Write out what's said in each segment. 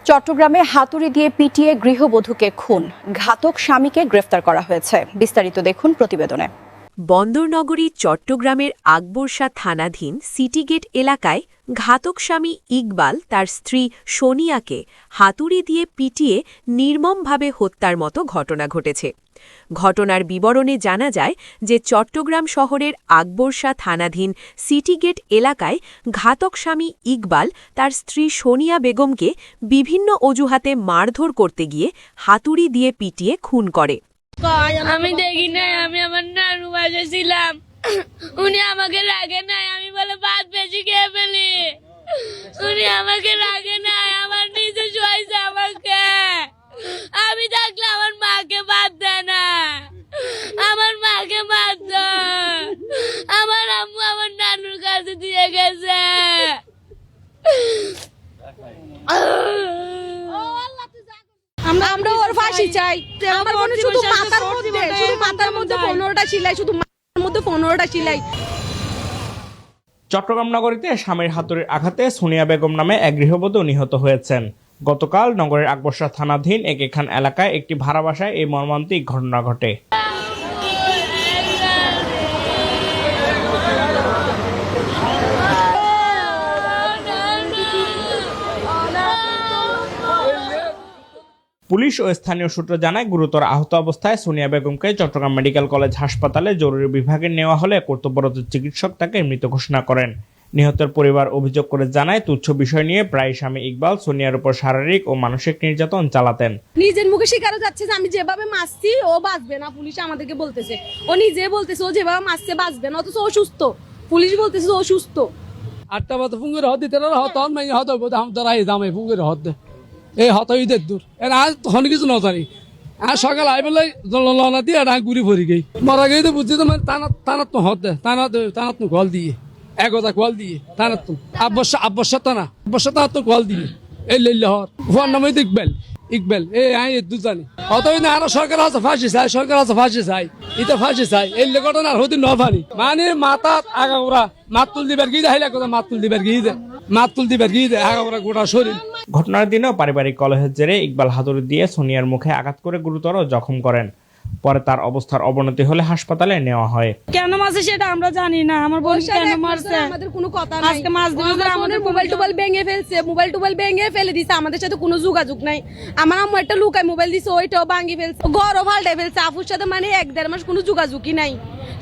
চট্টগ্রামে হাতুড়ি দিয়ে পিটিয়ে গৃহবধূকে খুন, ঘাতক স্বামীকে গ্রেফতার করা হয়েছে। বিস্তারিত দেখুন প্রতিবেদনে। বন্দরনগরী চট্টগ্রামের আকবরশাহ থানাধীন সিটিগেট এলাকায় ঘাতক স্বামী ইকবাল তার স্ত্রী সোনিয়াকে হাতুড়ি দিয়ে পিটিয়ে নির্মমভাবে হত্যার মতো ঘটনা ঘটেছে। ঘটনার বিবরণে জানা যায় যে চট্টগ্রাম শহরের আকবরশাহ থানাধীন সিটিগেট এলাকায় ঘাতক স্বামী ইকবাল তার স্ত্রী সোনিয়া বেগমকে বিভিন্ন অজুহাতে মারধর করতে গিয়ে হাতুড়ি দিয়ে পিটিয়ে খুন করে। আমি দেখি নাই, আমি আমার নানু বাসায় ছিলাম, উনি আমাকে রাখে নাই, আমি বলে ভাত বেশি খেয়ে ফেলি, উনি আমাকে রাখে নাই, আমার নিচে শোয়াইছে আমাকে। আমি থাকলে আমার মাকে ভাত দেয় না, আমার মাকে ভাত দেয়, আমার আম্মু আমার নানুর কাছে দিয়ে গেছে। আমরা ওর ফাঁসি চাই। আমার মনে শুধু মাথার মধ্যে 15টা সিলাই, শুধু মাথার মধ্যে 15টা সিলাই। চট্টগ্রাম নগরীতে স্বামীর হাতুড়ির আঘাতে সোনিয়া বেগম নামে এক গৃহবধূ নিহত হয়েছেন। গতকাল নগরের আকবরশাহ থানাধীন একেখান এলাকায় একটি ভাড়া বাসায় এই মর্মান্তিক ঘটনা ঘটে। পুলিশ ও স্থানীয় সূত্র জানায়, গুরুতর আহত অবস্থায় সোনিয়া বেগমকে চট্টগ্রাম মেডিকেল কলেজ হাসপাতালে জরুরি বিভাগে নেওয়া হলে কর্তব্যরত চিকিৎসক তাকে মৃত ঘোষণা করেন। নিহতের পরিবার অভিযোগ করে জানায়, তুচ্ছ বিষয় নিয়ে প্রায় স্বামী ইকবাল সোনিয়ার উপর শারীরিক ও মানসিক নির্যাতন চালাতেন। নিজের মুখে স্বীকারও যাচ্ছে যে আমি যেভাবে মারছি ও বাঁচবে না। পুলিশ আমাদেরকে বলতেছে, ও নিজে বলতেছে ও যেভাবে মারছে বাঁচবে না, অথচ ও সুস্থ। পুলিশ বলতেছে ও সুস্থ। 8টা বাজে ফুঙ্গের হদ দিতে হতন মাই হত বোধ হাম তারাই দামে ফুঙ্গের হদ এই হত ঈদের দূর এর আজ তখন কিছু নজানি আর সকাল আই বলে লনা দিয়ে আর ঘুরি ভরি গই মরা গই তো বুঝছি তো মানে টানাত তো হদ টানাত তো গল দিয়ে একতা কল দিয়ে টানাত তো আবশ্যকতা না তো কল দিয়ে এই লইলে হর ফোন নাম ইকবাল এই আই দুজানি অতই না আর সরকার আছে ফাঁসি চাই এটা ফাঁসি চাই এই ঘটনা আর হতে নফানি মানে মাথা আগাগোড়া মাতুল দিবার গিয়ে হাইলা কথা মাতুল দিবার গিয়ে আগাগোড়া গোটা শরীর। ঘটনার দিনও পারিবারিক কলহের জেরে ইকবাল হাতুড়ি দিয়ে সোনিয়ার মুখে আঘাত করে গুরুতর জখম করেন। পরে তার অবস্থার অবনতি হলে হাসপাতালে নেওয়া হয়। কেন মারছে সেটা আমরা জানি না, আমার বোন কেন মারছে আমাদের কোনো কথা নাই। আজকে মাছ দিবে, আমাদের মোবাইল ভেঙে ফেলে দিছে, আমাদের সাথে কোনো যোগাযোগ নাই। আমার আম্মু একটা লুকায় মোবাইল দিছে, ওইটাও ভাঙি ফেলছে, ঘরও পাল্টে ফেলছে। আপুর সাথে মানে 1-1.5 মাস কোনো যোগাযোগই নাই।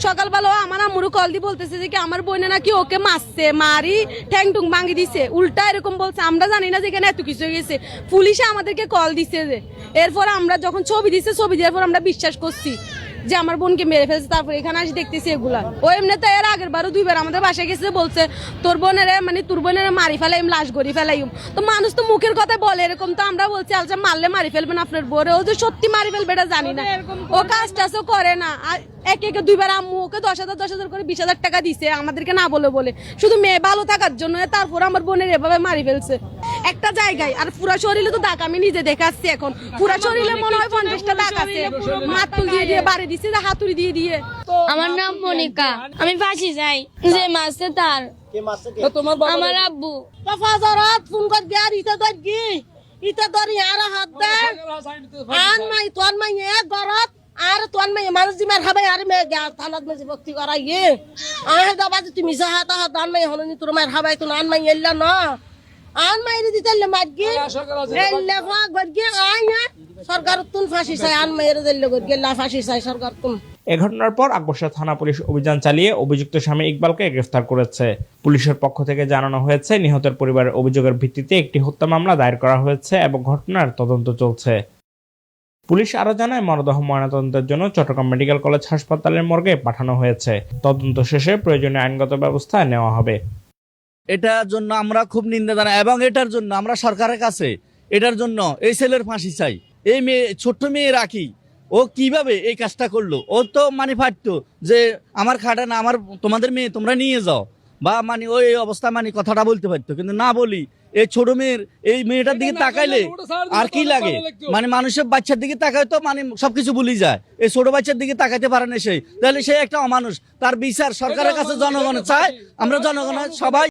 সকালবেলা আমার আম্মুরও কল দিয়ে বলতেছে যে কি আমার বোনে নাকি ওকে মারছে, মারি ঠ্যাং টুং ভাঙি দিছে, উল্টা এরকম বলছে। আমরা জানি না যে এখানে এত কিছু হয়ে গেছে। পুলিশে আমাদেরকে কল দিছে যে, এরপর আমরা যখন ছবি দেওয়ার পর আমরা বিশ্বাস করছি যে আমার বোনকে মেরে ফেলছে। তারপর এখানে আসি দেখতেছি এগুলা। ও এমনি তো এর আগের বারও 2বার আমাদের বাসায় গেছে, বলছে তোর বোনের মারি ফেলাই, লাশ গড়ি ফেলাই। তো মানুষ তো মুখের কথা বলে এরকম, তো আমরা বলছি আলসা মারলে মারি ফেলবেন আপনার বোরে, ও যে সত্যি মারি ফেলবে এটা জানি না। ও কাজ টাজও করে না। একে 2বার আম্মু ওকে 10,000 করে 20,000 টাকা দিছে আমাদেরকে না বলে শুধু মেয়ে ভালো থাকার জন্য। তারপর আমার বোনের এভাবে মারি ফেলছে একটা জায়গায়। আর পুরা শরীরে তো দাগ আমি নিজে দেখাচ্ছি, এখন পুরা শরীরে মনে হয় 50টা দাগ আছে। মাতুল দিয়ে বাড়ি দিছে, হাতুড়ি দিয়ে। আমার নাম মনিকা, আমি ফাঁসি চাই। যে মারছে তার আমার আব্বু ফাজারাত ফোন কর গিয়া ইতা ধরি আর হাত দে আন মাই তোর মাই এক গরত আর তোর মাই মানুষ দিমার খাবে আর মে গা থানাত মে ভক্তি করাইয়ে আহে দাবাজ তুমি সাহাতা দান মাই হলনি তোর মার খাবাই তো আন মাই এল্লা না আন মাই দিতেলে মাগি এল্লা ফাক গড়গি আইয়া সরকার তুন ফাঁসি চাই, আন মাই দিলে গড়গি লা ফাঁসি চাই সরকার তুন। এ ঘটনার পর আকবরশাহ থানা পুলিশ অভিযান চালিয়ে অভিযুক্ত স্বামী ইকবালকে গ্রেফতার করেছে। পুলিশের পক্ষ থেকে জানানো হয়েছে, নিহতের পরিবারের অভিযোগের ভিত্তিতে একটি হত্যা মামলা দায়ের করা হয়েছে এবং ঘটনার তদন্ত চলছে। পুলিশ আরো জানায়, মরদেহ ময়নাতদন্তের জন্য চট্টগ্রাম মেডিকেল কলেজ হাসপাতালের মর্গে পাঠানো হয়েছে। তদন্ত শেষে প্রয়োজনীয় আইনগত ব্যবস্থা নেওয়া হবে। এটার জন্য আমরা খুব নিন্দা জানাই এবং এটার জন্য আমরা সরকারের কাছে এটার জন্য এই ছেলের ফাঁসি চাই। এই মেয়ে ছোট্ট মেয়ে রাখি, ও কিভাবে এই কাজটা করলো? ও তো মানে পারতো যে আমার খাটা না, আমার তোমাদের মেয়ে তোমরা নিয়ে যাও, বা মানে ওই অবস্থা মানে কথাটা বলতে পারতো, কিন্তু না বলি এই ছোট মেয়ের এই মেয়েটার দিকে তাকাইলে আর কি লাগে, মানে মানুষের বাচ্চার দিকে তাকায় তো মানে সবকিছু ভুলি যায়, এই ছোট বাচ্চার দিকে তাকাইতে পারে না সেই, তাহলে সে একটা অমানুষ। তার বিচার সরকারের কাছে জনগণ চায়, আমরা জনগণ সবাই